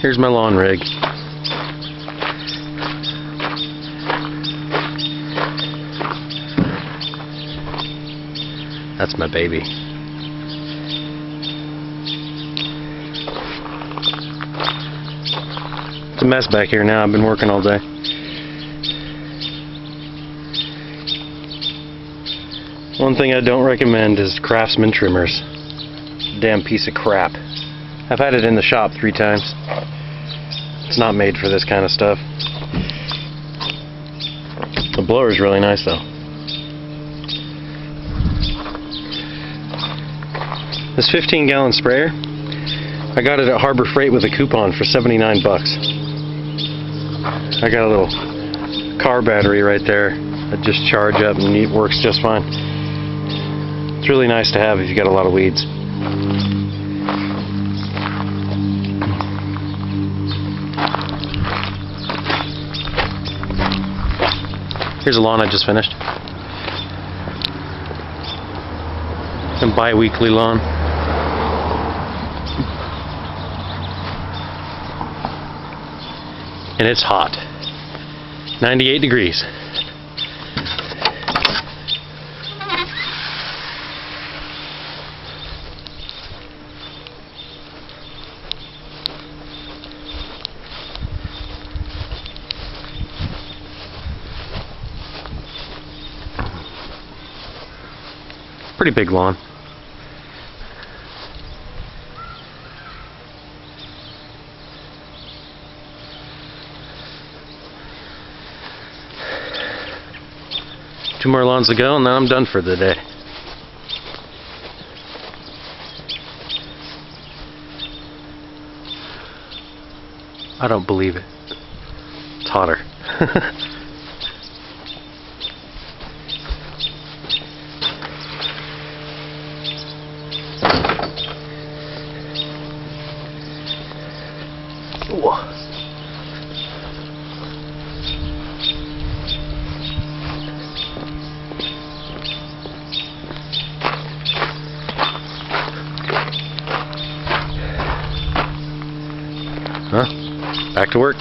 Here's my lawn rig. That's my baby. It's a mess back here now. I've been working all day. One thing I don't recommend is Craftsman trimmers. Damn piece of crap. I've had it in the shop 3 times. It's not made for this kind of stuff. The blower's really nice though. This 15-gallon sprayer, I got it at Harbor Freight with a coupon for 79 bucks. I got a little car battery right there that just charge up and it works just fine. It's really nice to have if you got a lot of weeds. Here's a lawn I just finished. A bi-weekly lawn. And it's hot. 98 degrees. Pretty big lawn. Two more lawns to go and then I'm done for the day. I don't believe it. It's hotter. Whoa. Huh? Back to work.